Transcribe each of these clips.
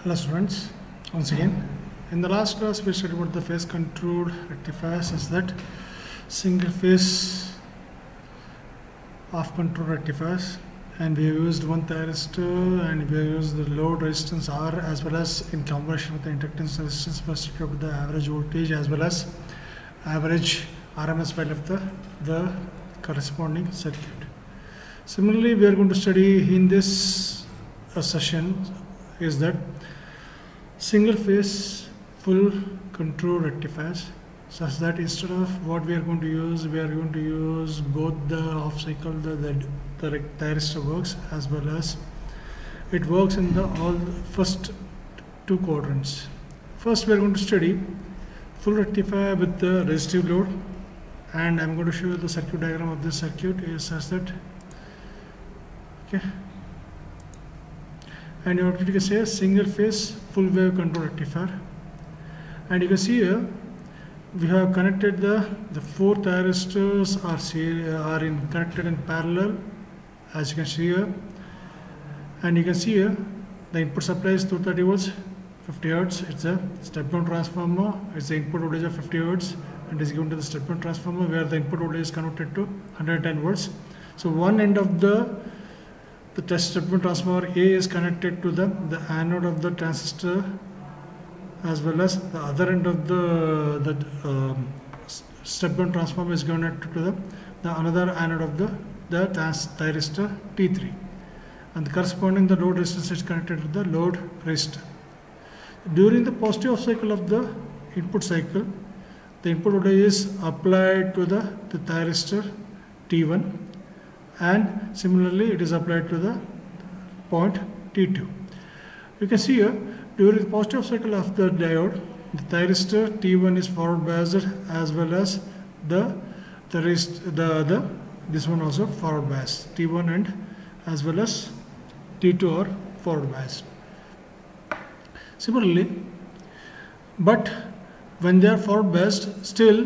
Hello students, once again. In the last class we studied about the phase controlled rectifiers as that single phase off control rectifiers, and we have used one thyristor and we have used the load resistance R as well as in combination with the inductance resistance for studied about the average voltage as well as average RMS value of the corresponding circuit. Similarly, we are going to study in this session is that single phase full control rectifiers, such that instead of what we are going to use, we are going to use both the off cycle, the thyristor works as well as it works in the all first two quadrants. First we are going to study full rectifier with the resistive load, and I am going to show you the circuit diagram of this circuit is such that okay. And you can say a single phase full wave control rectifier, and you can see here we have connected the four thyristors are connected in parallel, as you can see here, and you can see here the input supply is 230 volts 50 hertz. It's a step down transformer. It's the input voltage of 50 hertz and is given to the step down transformer where the input voltage is converted to 110 volts. So one end of the test step down transformer A is connected to the anode of the transistor, as well as the other end of the step down transformer is connected to the another anode of the thyristor T3, and the corresponding the load resistance is connected to the load resistor. During the positive off cycle of the input cycle, the input voltage is applied to the thyristor T1, and similarly it is applied to the point T2. You can see here during the positive cycle of the diode, the thyristor T1 is forward biased as well as this one also forward biased. T1 and as well as T2 are forward biased. Similarly, but when they are forward biased, still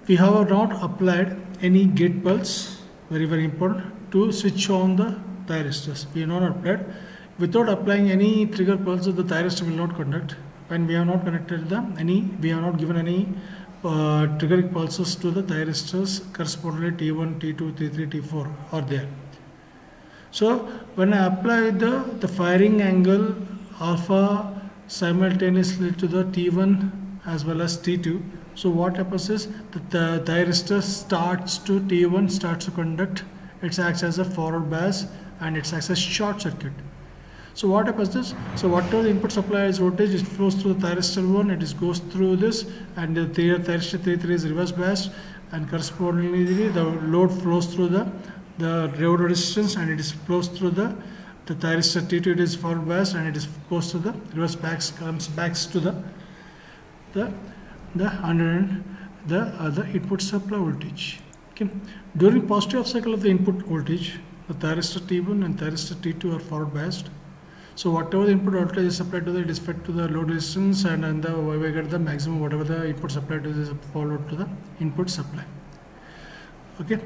we have not applied any gate pulse. Very important to switch on the thyristors. We have not applied. Without applying any trigger pulse, the thyristor will not conduct. When we have not connected we have not given any triggering pulses to the thyristors correspondingly T1, T2, T3, T4 are there. So when I apply the firing angle alpha simultaneously to the T1 as well as T2, so what happens is the thyristor T1 starts to conduct. It acts as a forward bias and it acts as short circuit. So what happens is, so whatever the input supply is voltage, it flows through the thyristor 1, it goes through this, and the thyristor T3 is reverse biased, and correspondingly the load flows through the load resistance, and it flows through the thyristor T2, it is forward biased, and it goes to the reverse backs, comes back to the input supply voltage. Okay. During positive off cycle of the input voltage, the thyristor T1 and thyristor T2 are forward biased. So whatever the input voltage is supplied to it is fed to the load resistance, and we get the maximum whatever the input supply is followed to the input supply. Okay.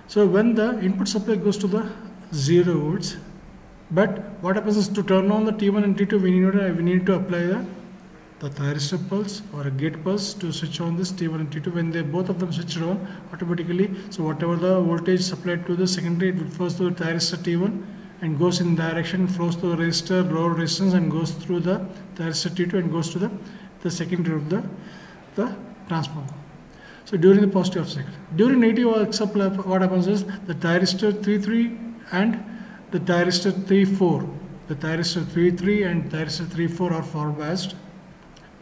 So when the input supply goes to the 0 volts, but what happens is to turn on the T1 and T2, we need to apply the thyristor pulse or a gate pulse to switch on this T1 and T2. When they both of them switched on automatically, so whatever the voltage supplied to the secondary, it will flow through the thyristor T1 and goes in direction, flows through the resistor, load resistance, and goes through the thyristor T2 and goes to the secondary of the transformer. So during the positive cycle. During negative supply, what happens is the thyristor T3 and the thyristor T4, the thyristor T3 and thyristor T4 are forward biased.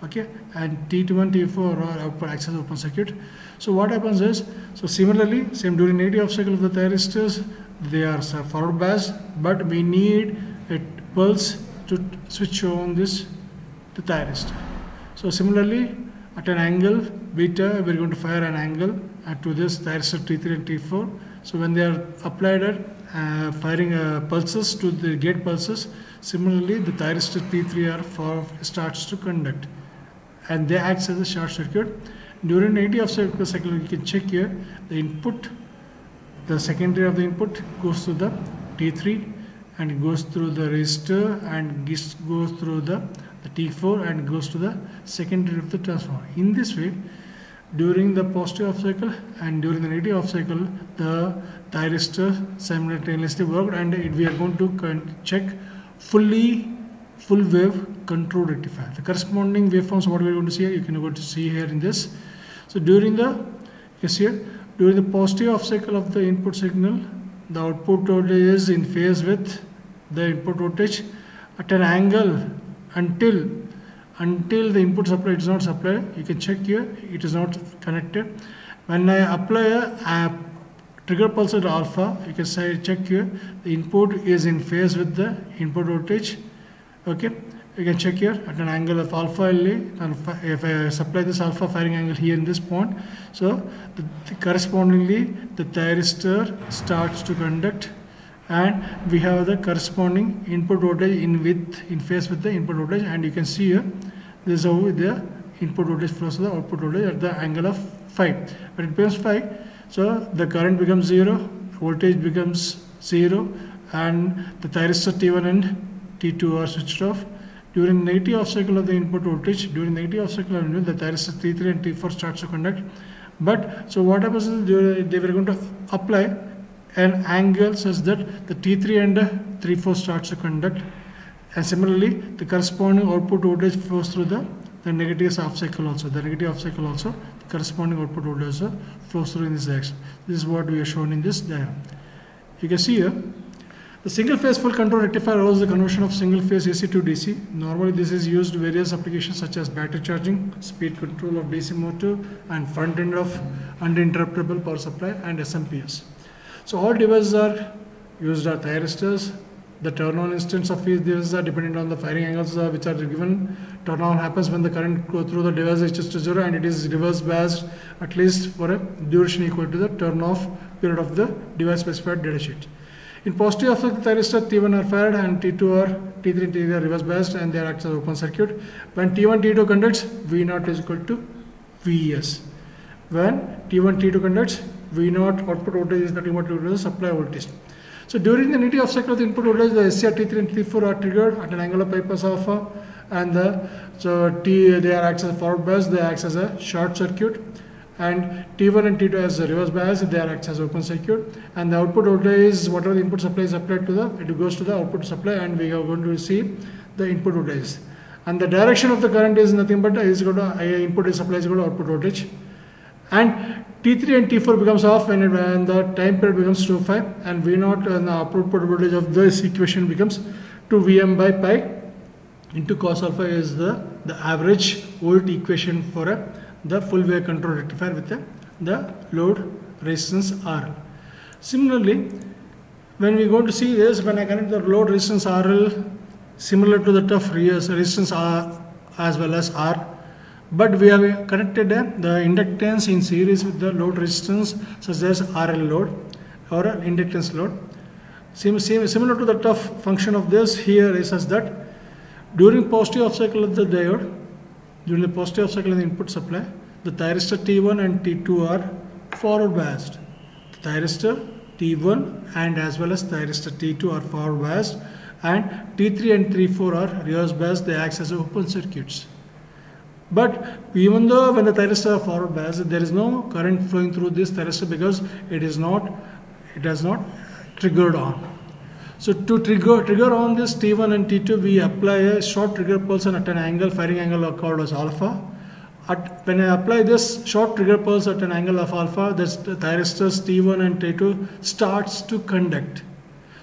Okay, and T1, T4 are output acts as open circuit. So what happens is, so similarly, same during negative off cycle of the thyristors, they are forward biased, but we need a pulse to switch on the thyristor. So similarly, at an angle beta, we are going to fire an angle to this thyristor T3 and T4. So when they are applied at firing pulses to the gate pulses, similarly the thyristor T3 starts to conduct, and they act as a short circuit. During negative off cycle, you can check here the input, the secondary of the input goes to the T3 and it goes through the resistor and goes through the the T4, and goes to the secondary of the transformer. In this way, during the positive off cycle and during the negative off cycle, the thyristor simultaneously worked, and we are going to check full wave control rectifier. The corresponding waveforms, what we are going to see here, you can go to see here in this. So during the, yes here, during the positive off cycle of the input signal, the output voltage is in phase with the input voltage at an angle until the input supply is not supplied. You can check here, it is not connected. When I apply a trigger pulse at alpha, you can say, check here, the input is in phase with the input voltage. Okay, you can check here at an angle of alpha LA, and if I supply this alpha firing angle here in this point, so correspondingly the thyristor starts to conduct, and we have the corresponding input voltage in phase with the input voltage, and you can see here this is how the input voltage flows to the output voltage at the angle of phi. When it becomes phi, so the current becomes 0, voltage becomes 0, and the thyristor T1 and T2 are switched off. During negative off cycle of the input voltage, during negative off cycle of the thyristor T3 and T4 starts to conduct. But so what happens is they were going to apply an angle such that the T3 and T4 starts to conduct, and similarly the corresponding output voltage flows through the negative off cycle also. The negative off cycle also, the corresponding output voltage also flows through in this direction. This is what we are shown in this diagram. You can see here, the single phase full control rectifier allows the conversion of single phase AC to DC. Normally this is used in various applications such as battery charging, speed control of DC motor, and front end of uninterruptible power supply, and SMPS. So all devices are used are thyristors. The turn on instance of each device are dependent on the firing angles which are given. Turn on happens when the current go through the device reaches to 0, and it is reverse biased at least for a duration equal to the turn off period of the device specified data sheet. In positive off cycle thyristor, T1 are fired and T3 and T3 are reverse biased, and they are acts as open circuit. When T1 T2 conducts, V0 is equal to VS. When T1 T2 conducts, V0 output voltage is nothing but the supply voltage. So during the negative off cycle of the input voltage, the SCR T3 and T4 are triggered at an angle of pi plus alpha, and they are acts as forward bias, they act as a short circuit, and T1 and T2 as a reverse bias, they are acts as open circuit, and the output voltage is whatever the input supply is applied to it goes to the output supply, and we are going to see the input voltage. And the direction of the current is nothing but input supply is equal to output voltage. And T3 and T4 becomes off when the time period becomes 2π, and V0 and the output voltage of this equation becomes 2Vm by pi into cos alpha is the average volt equation for the full wave control rectifier with the load resistance RL. Similarly, when we go to see this, when I connect the load resistance RL similar to that of resistance R as well as R, but we have connected the inductance in series with the load resistance such as RL load or inductance load. Similar to that of function of this here is such that during positive off cycle of the diode, during the positive off cycle of the input supply, the thyristor T1 and T2 are forward biased. The thyristor T1 and as well as thyristor T2 are forward biased, and T3 and T4 are reverse biased, they act as open circuits. But even though when the thyristor are forward biased, there is no current flowing through this thyristor because it has not triggered on. So to trigger on this T1 and T2, we apply a short trigger pulse at an angle, firing angle called as alpha. When I apply this short trigger pulse at an angle of alpha, the thyristors T1 and T2 starts to conduct.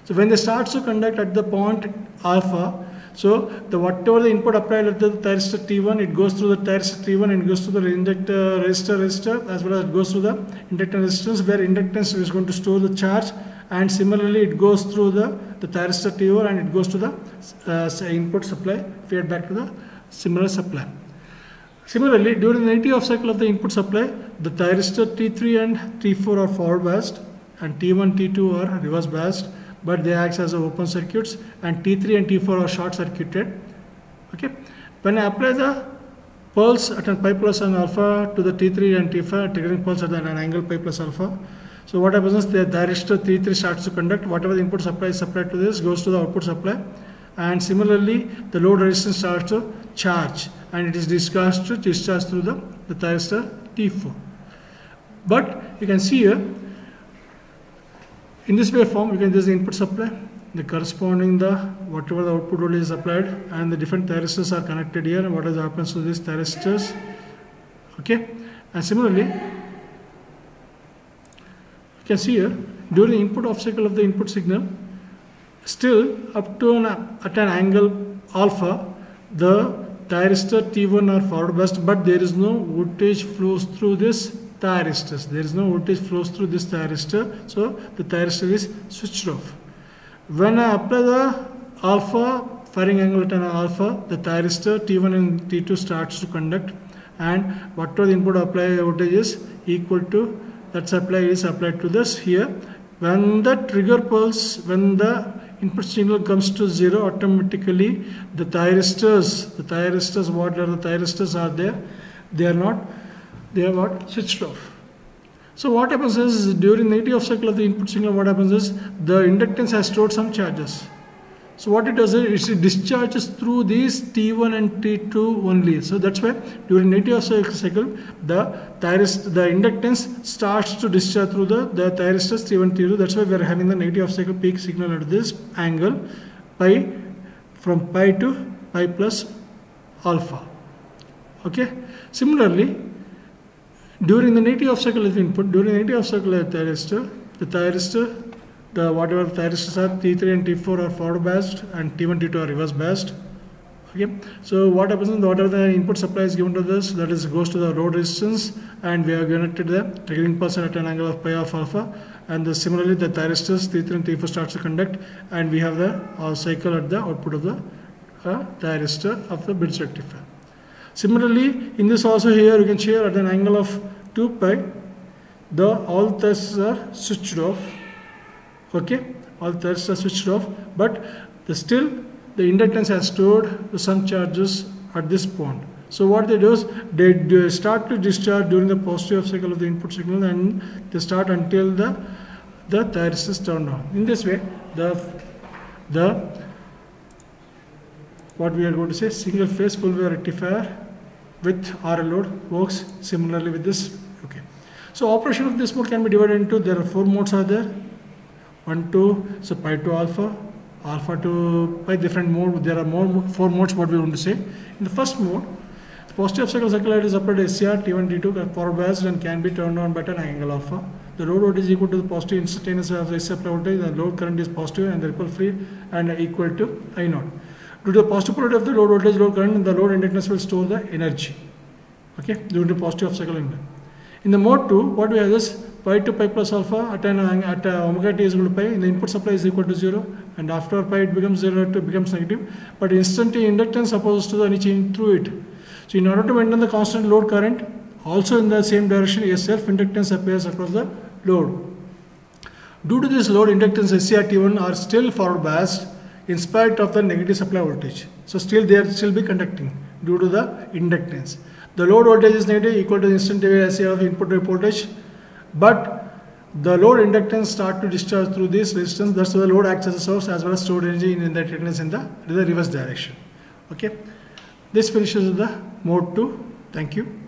So when they start to conduct at the point alpha, so whatever the input applied at the thyristor T1, it goes through the thyristor T1 and goes to the inductor resistor as well as it goes through the inductor resistance, where inductance is going to store the charge, and similarly it goes through the thyristor T4 and it goes to the input supply, fed back to the similar supply. Similarly, during the negative off cycle of the input supply, the thyristor T3 and T4 are forward biased, and T1 T2 are reverse biased, but they act as open circuits, and T3 and T4 are short circuited. Okay, when I apply the pulse at an pi plus and alpha to the T3 and T4, triggering pulse at an angle pi plus alpha, so what happens is the thyristor T3 starts to conduct. Whatever the input supply is supplied to this goes to the output supply, and similarly the load resistance starts to charge, and it is discharged through the thyristor T4. But you can see here, in this waveform, you can just input supply, the corresponding whatever the output voltage is applied, and the different thyristors are connected here, and what happens to these thyristors. Okay, and similarly, you can see here, during the input off cycle of the input signal, still up to at an angle alpha, the thyristor T1 are forward biased, but there is no voltage flows through this thyristors. There is no voltage flows through this thyristor, so the thyristor is switched off. When I apply the alpha firing angle at an alpha, the thyristor T1 and T2 starts to conduct, and whatever the input apply voltage is equal to that supply is applied to this here. When the trigger pulse, when the input signal comes to 0, automatically the thyristors, what are the thyristors are there? They are not, they are what? Switched off. So what happens is, during negative off cycle of the input signal, what happens is the inductance has stored some charges. So what it does is it discharges through these T1 and T2 only. So that's why during negative off cycle, the inductance starts to discharge through the thyristors T1, T2. That's why we are having the negative off cycle peak signal at this angle pi, from pi to pi plus alpha. Okay. Similarly, during the negative off cycle of input, during negative off cycle of thyristor, whatever thyristors are, T3 and T4 are forward biased, and T1, T2 are reverse biased. Okay, so what happens is, whatever the input supply is given to this, that is goes to the load resistance, and we have connected the triggering pulse at an angle of pi of alpha, and similarly the thyristors T3 and T4 starts to conduct, and we have the cycle at the output of the thyristor of the bridge rectifier. Similarly, in this also here you can see at an angle of 2 pi, all thyristors are switched off. Okay, all thyristors are switched off, but still the inductance has stored some charges at this point. So what they do is they start to discharge during the positive cycle of the input signal, and they start until the thyristors turn on. In this way, what we are going to say, single phase full wave rectifier with RL load works similarly with this. Okay, so operation of this mode can be divided into, there are 4 modes are there. 1, 2, so pi to alpha, alpha to pi, different mode. There are 4 modes what we want to say. In the first mode, the positive cycle light is applied to SCR T1, T2 forward biased and can be turned on by an angle alpha. The load voltage is equal to the positive instantaneous of the SCR voltage, the load current is positive and the ripple free and equal to I0. Due to the positive polarity of the load voltage, load current, the load inductance will store the energy. Okay, due to the positive cycle in the mode 2, what we have is pi to pi plus alpha at omega t is equal to pi, and the input supply is equal to 0, and after pi it becomes 0, it becomes negative, but instantaneous inductance opposed to any change through it. So in order to maintain the constant load current, also in the same direction, a self inductance appears across the load. Due to this load, inductance SCR T1 are still forward biased in spite of the negative supply voltage. So still they are still be conducting due to the inductance. The load voltage is negative, equal to the instantaneous SCR of input voltage, but the load inductance start to discharge through this resistance. That's why the load acts as a source as well as stored energy in the inductance in the reverse direction. Okay, this finishes the mode 2. Thank you.